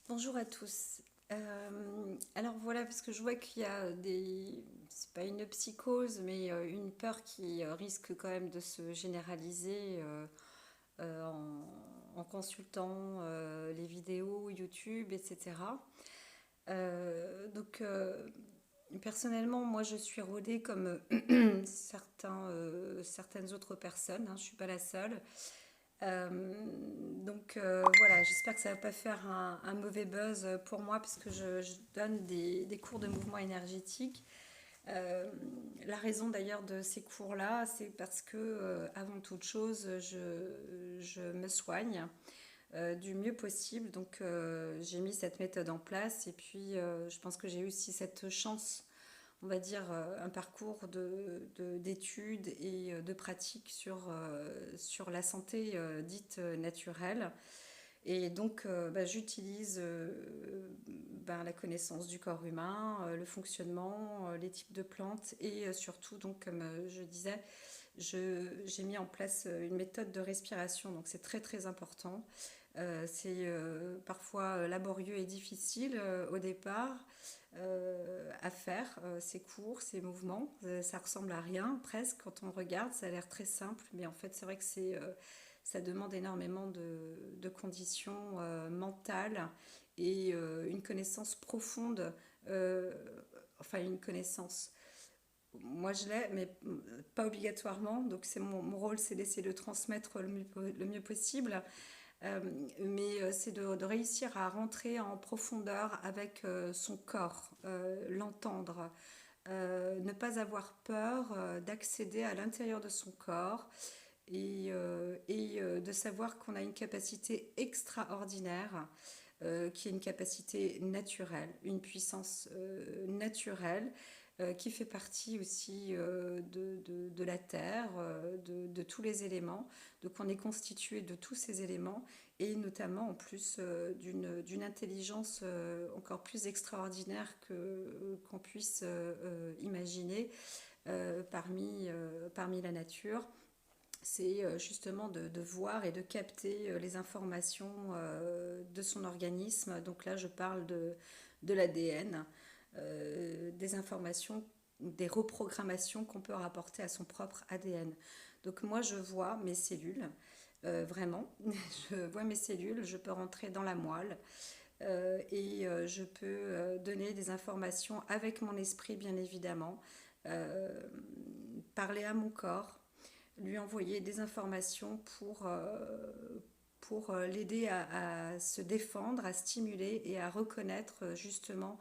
Bonjour à tous. Alors voilà, parce que je vois qu'il y a c'est pas une psychose, mais une peur qui risque quand même de se généraliser en consultant les vidéos YouTube, etc. Personnellement, moi je suis rodée comme certaines autres personnes, hein, je suis pas la seule. Voilà, j'espère que ça va pas faire un mauvais buzz pour moi parce que je donne des cours de mouvement énergétique. Euh, la raison d'ailleurs de ces cours-là, c'est parce que avant toute chose, je me soigne du mieux possible. J'ai mis cette méthode en place et puis je pense que j'ai eu aussi cette chance, on va dire, un parcours d'études et de pratiques sur la santé dite naturelle. Et j'utilise la connaissance du corps humain, le fonctionnement, les types de plantes et surtout, donc, comme je disais, j'ai mis en place une méthode de respiration. Donc, c'est très, très important. C'est parfois laborieux et difficile au départ à faire, ces cours, ces mouvements. Ça ressemble à rien presque quand on regarde, ça a l'air très simple, mais en fait c'est vrai que ça demande énormément de conditions mentales et une connaissance profonde, euh, enfin une connaissance. Moi je l'ai, mais pas obligatoirement. Donc c'est mon rôle, c'est d'essayer de transmettre le mieux possible. Euh, c'est de réussir à rentrer en profondeur avec son corps, l'entendre, ne pas avoir peur d'accéder à l'intérieur de son corps et de savoir qu'on a une capacité extraordinaire, qui est une capacité naturelle, une puissance naturelle qui fait partie aussi de la Terre, de tous les éléments. Donc on est constitué de tous ces éléments et notamment en plus d'une intelligence encore plus extraordinaire qu'on puisse imaginer parmi la nature. C'est justement de voir et de capter les informations de son organisme. Donc là, je parle de l'ADN, des informations, des reprogrammations qu'on peut rapporter à son propre ADN. Donc moi, je vois mes cellules, vraiment, je vois mes cellules, je peux rentrer dans la moelle et je peux donner des informations avec mon esprit, bien évidemment, euh, parler à mon corps, lui envoyer des informations pour l'aider à se défendre, à stimuler et à reconnaître justement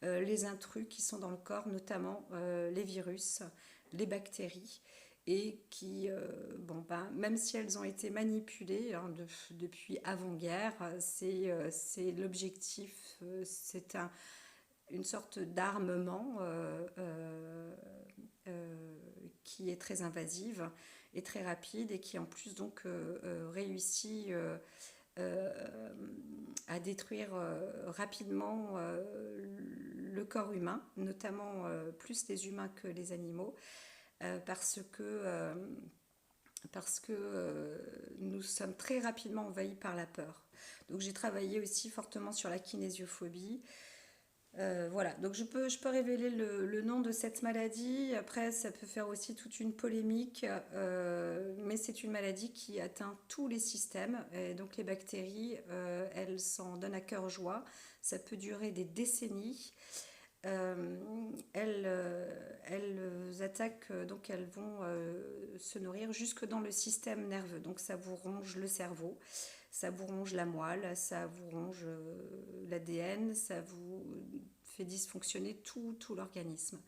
les intrus qui sont dans le corps, notamment les virus, les bactéries, et qui, même si elles ont été manipulées hein, depuis avant-guerre, c'est l'objectif, une sorte d'armement qui est très invasive et très rapide et qui en plus donc réussit euh, à détruire rapidement le corps humain, notamment plus les humains que les animaux, parce que nous sommes très rapidement envahis par la peur. Donc j'ai travaillé aussi fortement sur la kinésiophobie. Voilà, donc je peux révéler le nom de cette maladie. Après, ça peut faire aussi toute une polémique, mais c'est une maladie qui atteint tous les systèmes. Et donc les bactéries, elles s'en donnent à cœur joie. Ça peut durer des décennies. Euh, elles attaquent, donc elles vont se nourrir jusque dans le système nerveux. Donc ça vous ronge le cerveau, ça vous ronge la moelle, ça vous ronge l'ADN, ça vous fait dysfonctionner tout l'organisme.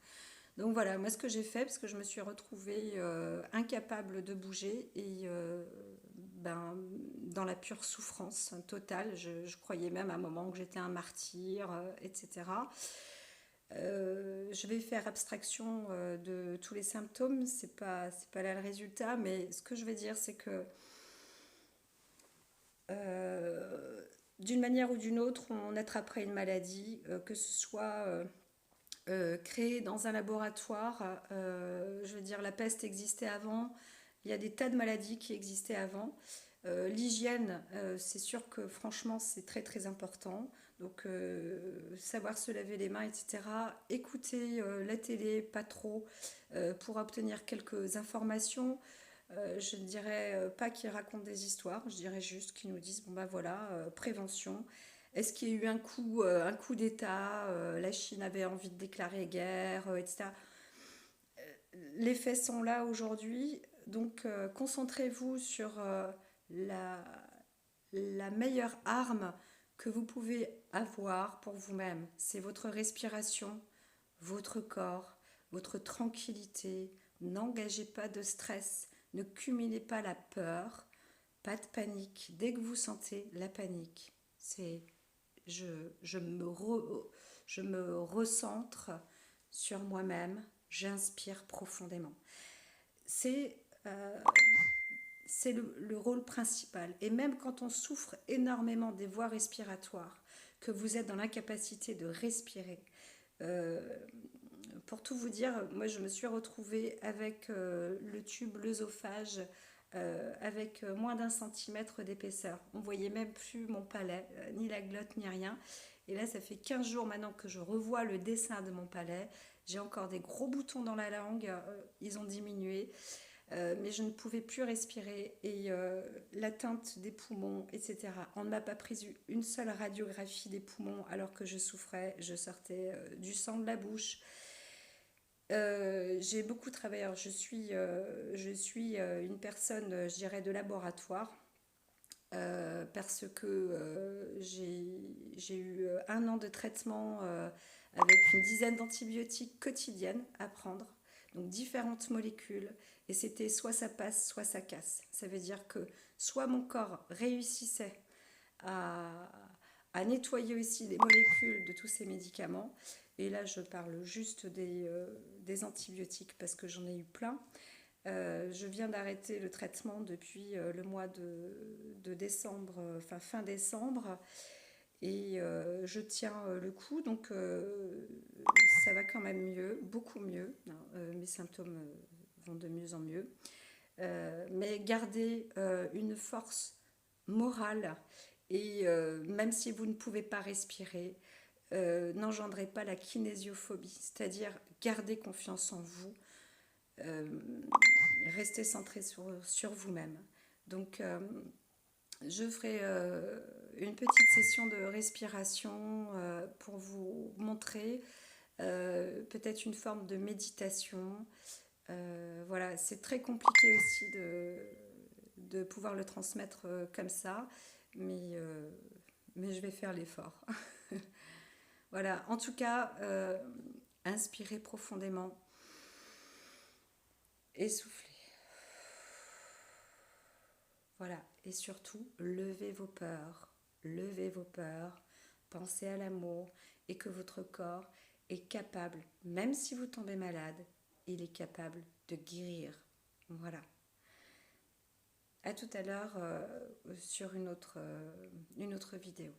Donc voilà, moi ce que j'ai fait, parce que je me suis retrouvée incapable de bouger et dans la pure souffrance totale, je croyais même à un moment que j'étais un martyr, etc. Je vais faire abstraction de tous les symptômes, c'est pas là le résultat, mais ce que je vais dire, c'est que euh, d'une manière ou d'une autre, on attraperait une maladie, que ce soit créée dans un laboratoire. Je veux dire, la peste existait avant, il y a des tas de maladies qui existaient avant. L'hygiène, c'est sûr que franchement, c'est très très important. Donc, savoir se laver les mains, etc. Écouter la télé, pas trop, pour obtenir quelques informations. Je ne dirais pas qu'ils racontent des histoires, je dirais juste qu'ils nous disent, bon bah voilà, prévention. Est-ce qu'il y a eu un coup d'État, la Chine avait envie de déclarer guerre, etc. Les faits sont là aujourd'hui, donc concentrez-vous sur la, la meilleure arme que vous pouvez avoir pour vous-même. C'est votre respiration, votre corps, votre tranquillité. N'engagez pas de stress, ne cumulez pas la peur, pas de panique. Dès que vous sentez la panique, c'est je me, je me recentre sur moi-même, j'inspire profondément. C'est euh, c'est le rôle principal. Et même quand on souffre énormément des voies respiratoires, que vous êtes dans l'incapacité de respirer, euh, pour tout vous dire, moi je me suis retrouvée avec le tube, l'œsophage, avec moins d'1 centimètre d'épaisseur. On voyait même plus mon palais, ni la glotte, ni rien. Et là, ça fait 15 jours maintenant que je revois le dessin de mon palais. J'ai encore des gros boutons dans la langue, ils ont diminué. Mais je ne pouvais plus respirer et l'atteinte des poumons, etc. On ne m'a pas pris une seule radiographie des poumons alors que je souffrais, je sortais du sang de la bouche. J'ai beaucoup travaillé, alors je suis une personne, je dirais, de laboratoire. Parce que j'ai eu 1 an de traitement avec une dizaine d'antibiotiques quotidiennes à prendre, donc différentes molécules, et c'était soit ça passe, soit ça casse. Ça veut dire que soit mon corps réussissait à, à nettoyer aussi les molécules de tous ces médicaments, et là je parle juste des antibiotiques parce que j'en ai eu plein. Je viens d'arrêter le traitement depuis le mois de décembre, enfin fin décembre, et je tiens le coup, donc ça va quand même mieux, beaucoup mieux. Non, mes symptômes vont de mieux en mieux. Mais garder une force morale, et même si vous ne pouvez pas respirer, n'engendrez pas la kinésiophobie, c'est-à-dire garder confiance en vous, euh, rester centré sur vous-même. Donc, je ferai une petite session de respiration pour vous montrer peut-être une forme de méditation. Voilà, c'est très compliqué aussi de pouvoir le transmettre comme ça, mais je vais faire l'effort. Voilà, en tout cas, inspirez profondément, essoufflez. Voilà, et surtout, levez vos peurs, pensez à l'amour et que votre corps est capable, même si vous tombez malade, il est capable de guérir. Voilà. À tout à l'heure sur une autre vidéo.